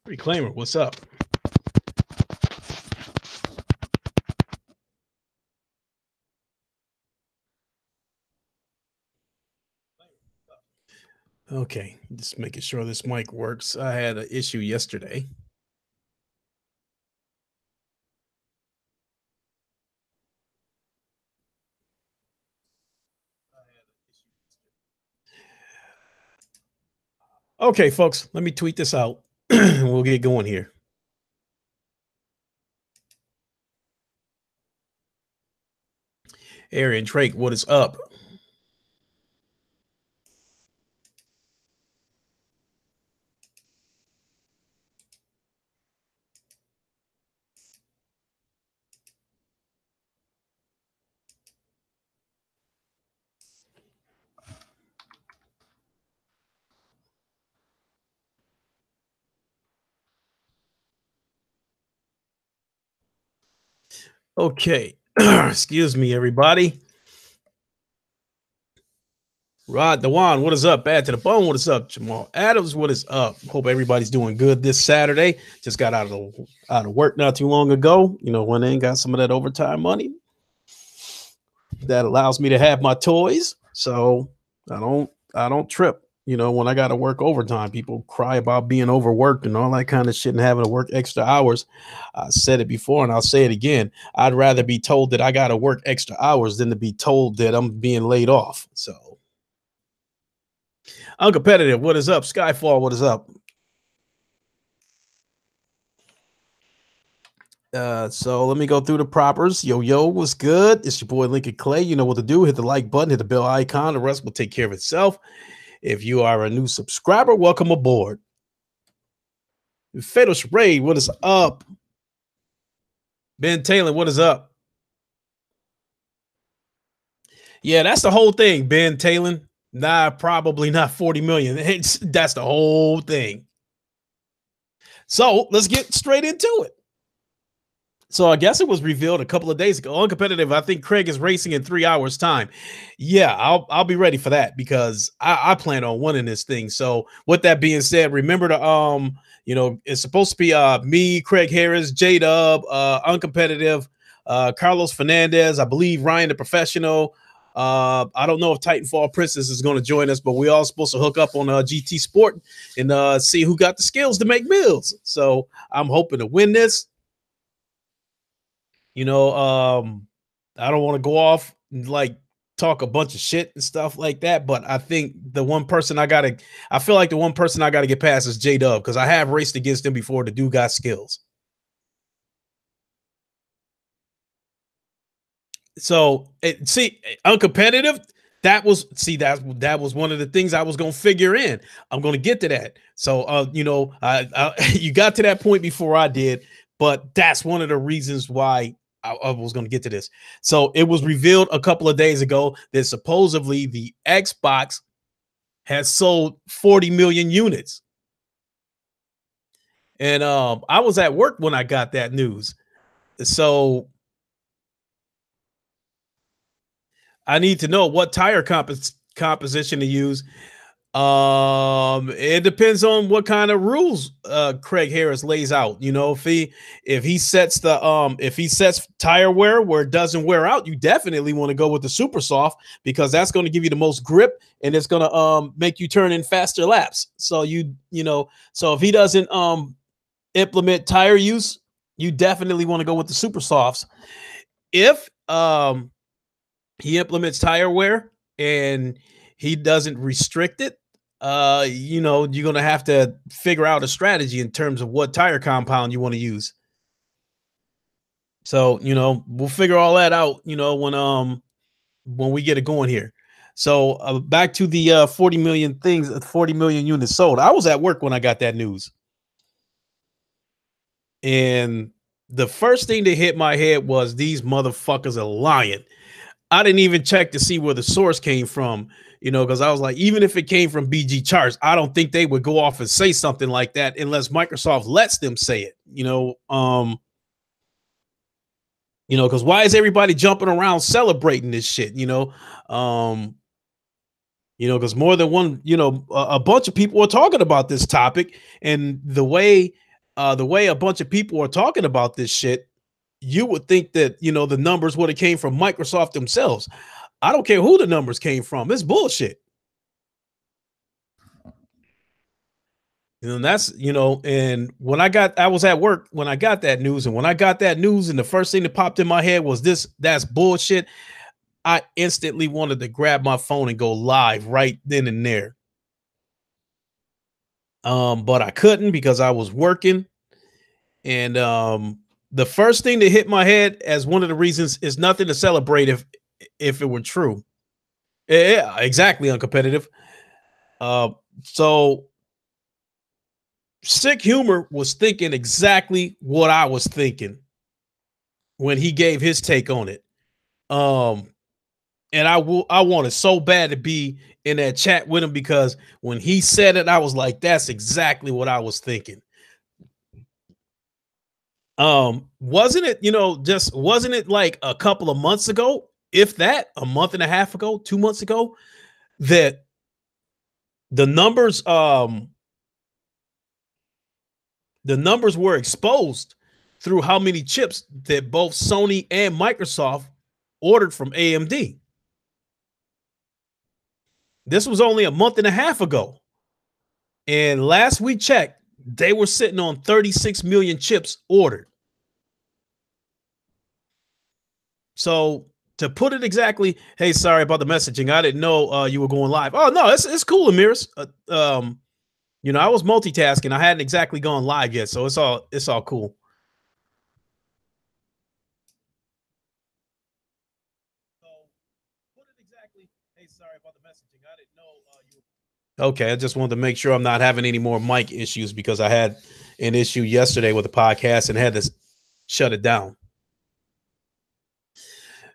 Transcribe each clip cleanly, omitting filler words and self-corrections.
Reclaimer, what's up? Okay, just making sure this mic works. I had an issue yesterday. Okay, folks, let me tweet this out. We'll get going here. Arian Drake, what is up? Okay, excuse me, everybody. Rod Dewan, what is up? Bad to the bone, what is up? Jamal Adams, what is up? Hope everybody's doing good this Saturday. Just got out of work not too long ago. You know, when they ain't got some of that overtime money that allows me to have my toys. So I don't trip. You know, when I got to work overtime, people cry about being overworked and all that kind of shit and having to work extra hours. I said it before and I'll say it again. I'd rather be told that I got to work extra hours than to be told that I'm being laid off. So, uncompetitive, what is up? Skyfall, what is up? So let me go through the propers. Yo, what's good? It's your boy Lincoln Clay. You know what to do. Hit the like button, hit the bell icon. The rest will take care of itself. If you are a new subscriber, welcome aboard. Fatal Charade, what is up? Ben Taylor, what is up? Yeah, that's the whole thing, Ben Taylor. Nah, probably not 40 million. That's the whole thing. So let's get straight into it. So I guess it was revealed a couple of days ago. Uncompetitive, I think Craig is racing in 3 hours' time. Yeah, I'll be ready for that because I plan on winning this thing. So with that being said, remember to it's supposed to be me, Craig Harris, J Dub, uncompetitive, Carlos Fernandez, I believe Ryan the Professional. I don't know if Titanfall Princess is going to join us, but we all supposed to hook up on GT Sport and see who got the skills to make meals. So I'm hoping to win this. You know, I don't want to go off and like talk a bunch of shit and stuff like that, but I think I feel like the one person I gotta get past is J Dub because I have raced against him before. The dude got skills. So uncompetitive. That was one of the things I was gonna figure in. I'm gonna get to that. So you got to that point before I did, but that's one of the reasons why I was going to get to this. So it was revealed a couple of days ago that supposedly the Xbox has sold 40 million units. And I was at work when I got that news. So I need to know what tire composition to use. It depends on what kind of rules Craig Harris lays out. You know, if he sets tire wear where it doesn't wear out, you definitely want to go with the super soft because that's going to give you the most grip and it's going to make you turn in faster laps. So so if he doesn't implement tire use, you definitely want to go with the super softs. If he implements tire wear and he doesn't restrict it, you're going to have to figure out a strategy in terms of what tire compound you want to use. So, we'll figure all that out, when we get it going here. So back to the 40 million 40 million units sold. I was at work when I got that news. And the first thing that hit my head was these motherfuckers are lying. I didn't even check to see where the source came from, because I was like, even if it came from BG Charts, I don't think they would go off and say something like that unless Microsoft lets them say it, because why is everybody jumping around celebrating this shit, because more than one, a bunch of people are talking about this topic and the way the way a bunch of people are talking about this shit, you would think that, the numbers would have came from Microsoft themselves. I don't care who the numbers came from. It's bullshit. And that's, and I was at work when I got that news. And when I got that news, and the first thing that popped in my head was that's bullshit. I instantly wanted to grab my phone and go live right then and there. But I couldn't because I was working. And the first thing that hit my head as one of the reasons is nothing to celebrate if it were true. Yeah, exactly, uncompetitive. So Sick Humor was thinking exactly what I was thinking when he gave his take on it. And I wanted so bad to be in that chat with him, because when he said it, I was like, that's exactly what I was thinking. Wasn't it like a couple of months ago, if that, a month and a half ago, 2 months ago, that the numbers were exposed through how many chips that both Sony and Microsoft ordered from AMD. This was only a month and a half ago. And last we checked, they were sitting on 36 million chips ordered. So to put it exactly, hey, sorry about the messaging. I didn't know you were going live. Oh no, it's cool, Amiris. I was multitasking. I hadn't exactly gone live yet, so it's all cool. So put it exactly, hey, sorry about the messaging. I didn't know you. Okay, I just wanted to make sure I'm not having any more mic issues, because I had an issue yesterday with the podcast and had to shut it down.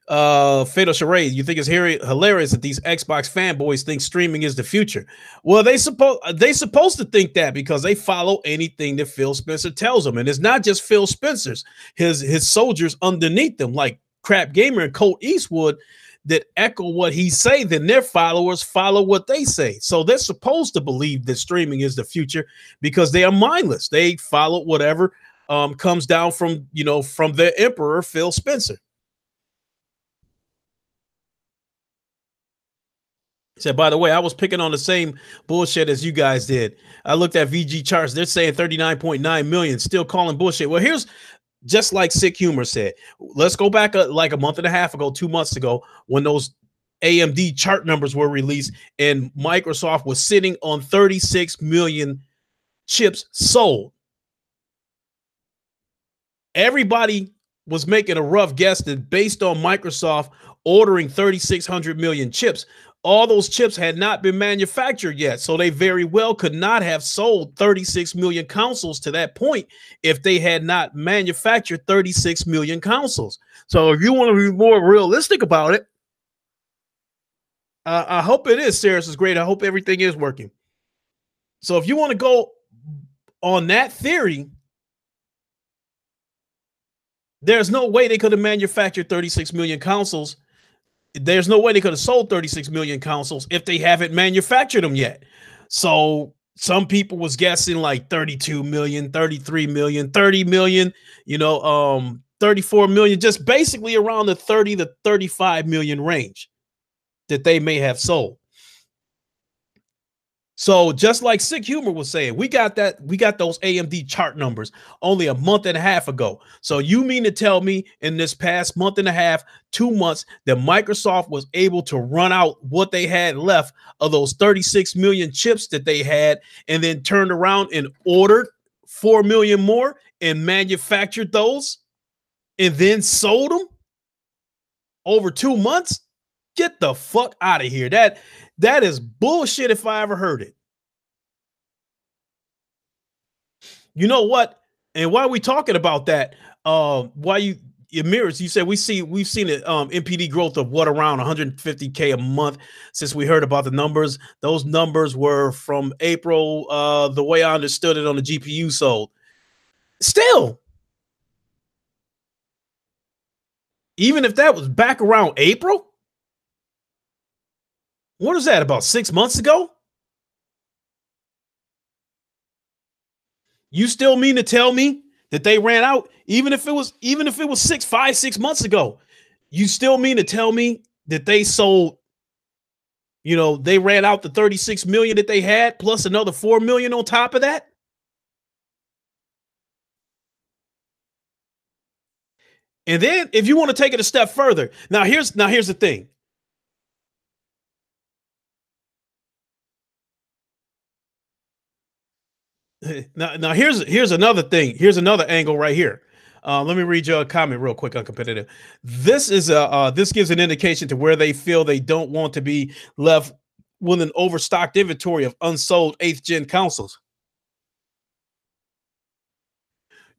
Fatal Charade, you think it's hilarious that these Xbox fanboys think streaming is the future? Well, they supposed to think that because they follow anything that Phil Spencer tells them, and it's not just Phil Spencer's, his soldiers underneath them, like Crap Gamer and Colt Eastwood, that echo what he say. Then their followers follow what they say. So they're supposed to believe that streaming is the future because they are mindless. They follow whatever comes down from their emperor Phil Spencer. Said, by the way, I was picking on the same bullshit as you guys did. I looked at VG charts. They're saying 39.9 million, still calling bullshit. Well, here's just like Sick Humor said. Let's go back like a month and a half ago, 2 months ago, when those AMD chart numbers were released and Microsoft was sitting on 36 million chips sold. Everybody was making a rough guess that based on Microsoft ordering 3,600 million chips, all those chips had not been manufactured yet. So they very well could not have sold 36 million consoles to that point if they had not manufactured 36 million consoles. So if you want to be more realistic about it, I hope it is. Sarah's is great. I hope everything is working. So if you want to go on that theory, there's no way they could have manufactured 36 million consoles. There's no way they could have sold 36 million consoles if they haven't manufactured them yet. So some people was guessing like 32 million, 33 million, 30 million, 34 million, just basically around the 30 to 35 million range that they may have sold. So just like Sick Humor was saying, we got those AMD chart numbers only a month and a half ago. So you mean to tell me in this past month and a half, 2 months, that Microsoft was able to run out what they had left of those 36 million chips that they had, and then turned around and ordered 4 million more and manufactured those and then sold them over 2 months? Get the fuck out of here. That is bullshit if I ever heard it. You know what? And why are we talking about that? Mirrors, you said we've seen an MPD growth of what, around 150K a month since we heard about the numbers. Those numbers were from April, the way I understood it on the GPU sold. Still, even if that was back around April, what is that, about 6 months ago? You still mean to tell me that they ran out, even if it was 6 months ago? You still mean to tell me that they sold, they ran out the 36 million that they had plus another 4 million on top of that? And then if you want to take it a step further, now here's the thing. Now here's another thing. Here's another angle right here. Let me read your comment real quick on competitive. This gives an indication to where they feel they don't want to be left with an overstocked inventory of unsold 8th gen consoles.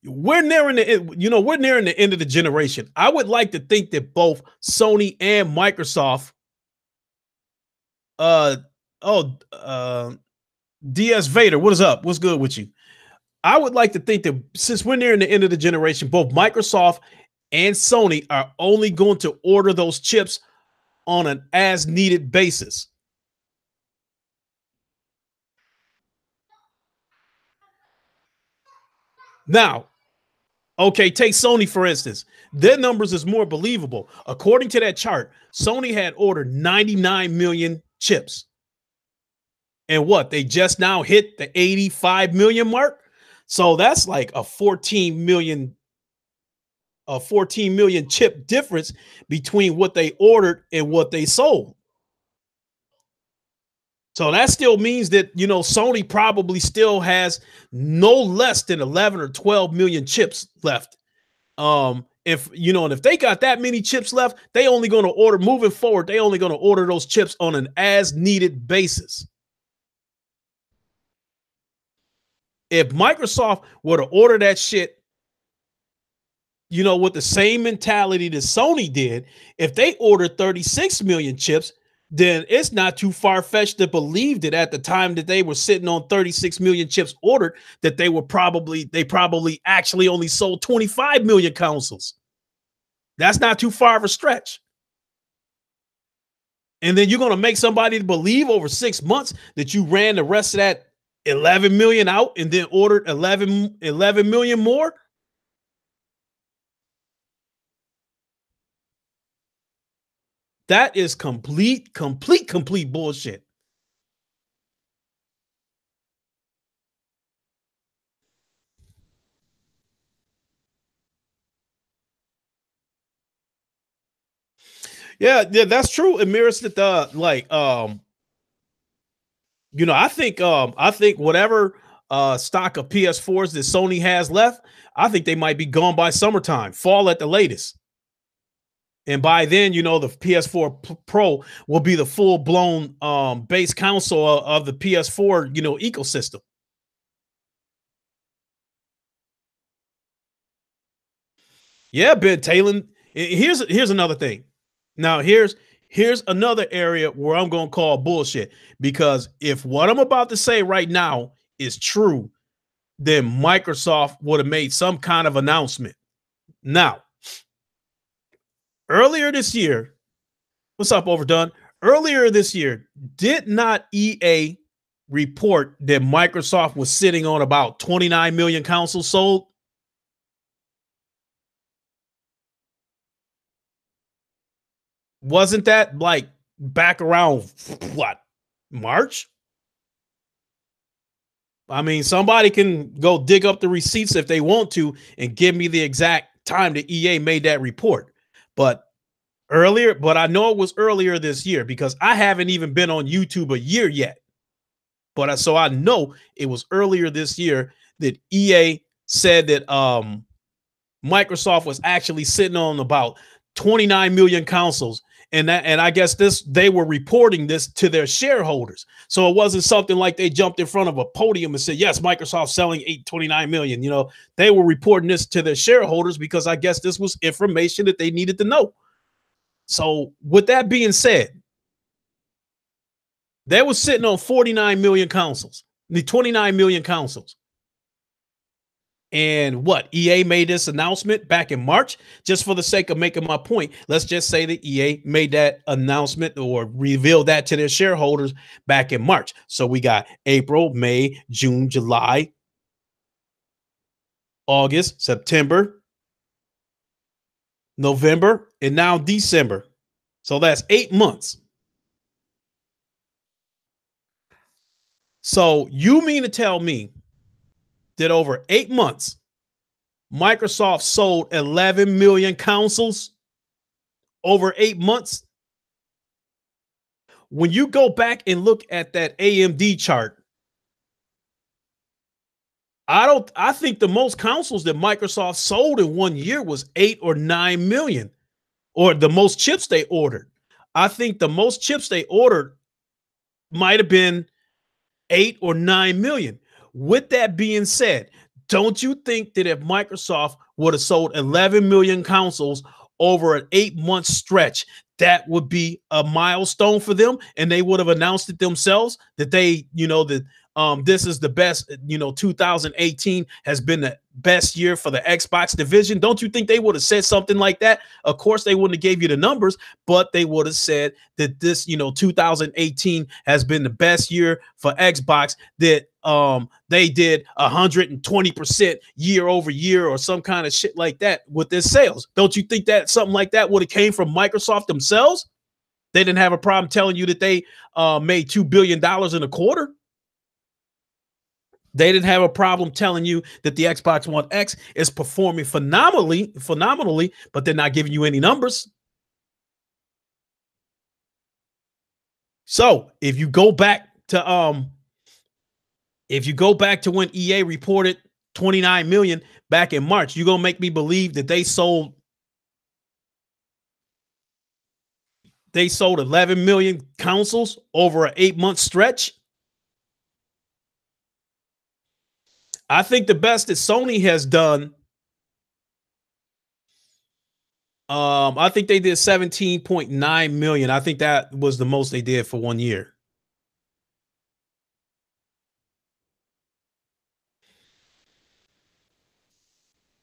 We're nearing the end of the generation. I would like to think that both Sony and Microsoft, uh, oh, DS Vader, what is up? What's good with you? I would like to think that since we're nearing the end of the generation, both Microsoft and Sony are only going to order those chips on an as needed basis. Now, okay, take Sony for instance. Their numbers is more believable. According to that chart, Sony had ordered 99 million chips. And what? They just now hit the 85 million mark. So that's like a 14 million chip difference between what they ordered and what they sold. So that still means that, Sony probably still has no less than 11 or 12 million chips left. If they got that many chips left, they only going to order moving forward. They only going to order those chips on an as needed basis. If Microsoft were to order that shit, with the same mentality that Sony did, if they ordered 36 million chips, then it's not too far-fetched to believe that at the time that they were sitting on 36 million chips ordered, that they probably actually only sold 25 million consoles. That's not too far of a stretch. And then you're going to make somebody believe over 6 months that you ran the rest of that 11 million out and then ordered 11 million more? That is complete bullshit. Yeah, that's true. It mirrors that I think whatever stock of PS4s that Sony has left, I think they might be gone by summertime, fall at the latest. And by then, the PS4 Pro will be the full-blown base console of the PS4, ecosystem. Yeah, Ben Taylor. Here's another thing. Now, here's another area where I'm going to call bullshit, because if what I'm about to say right now is true, then Microsoft would have made some kind of announcement. Now, earlier this year, what's up, Overdone? Earlier this year, did not EA report that Microsoft was sitting on about 29 million consoles sold? Wasn't that like back around what, March? I mean, somebody can go dig up the receipts if they want to and give me the exact time that EA made that report. But I know it was earlier this year because I haven't even been on YouTube a year yet. So I know it was earlier this year that EA said that Microsoft was actually sitting on about 29 million consoles. And I guess they were reporting this to their shareholders. So it wasn't something like they jumped in front of a podium and said, yes, Microsoft selling 829 million. They were reporting this to their shareholders because I guess this was information that they needed to know. So with that being said, they were sitting on 49 million consoles, the 29 million consoles. And what, EA made this announcement back in March? Just for the sake of making my point, let's just say that EA made that announcement or revealed that to their shareholders back in March. So we got April, May, June, July, August, September, November, and now December. So that's 8 months. So you mean to tell me that over 8 months, Microsoft sold 11 million consoles over 8 months? When you go back and look at that AMD chart, I think the most consoles that Microsoft sold in 1 year was 8 or 9 million, or the most chips they ordered. I think the most chips they ordered might have been 8 or 9 million. With that being said, don't you think that if Microsoft would have sold 11 million consoles over an 8 month stretch, that would be a milestone for them, and they would have announced it themselves that they, that this is the best, 2018 has been the best year for the Xbox division? Don't you think they would have said something like that? Of course, they wouldn't have gave you the numbers, but they would have said that this, 2018 has been the best year for Xbox, that they did 120% year over year or some kind of shit like that with their sales. Don't you think that something like that would have came from Microsoft themselves? They didn't have a problem telling you that they made $2 billion in a quarter. They didn't have a problem telling you that the Xbox One X is performing phenomenally, but they're not giving you any numbers. So if you go back to when EA reported 29 million back in March, you're gonna make me believe that they sold 11 million consoles over an 8 month stretch? I think the best that Sony has done, I think they did 17.9 million. I think that was the most they did for 1 year.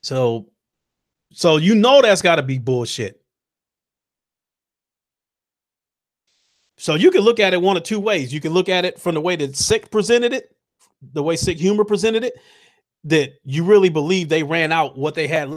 So that's got to be bullshit. So you can look at it one of two ways. You can look at it from the way that Sick presented it, the way Sick Humor presented it, that you really believe they ran out what they had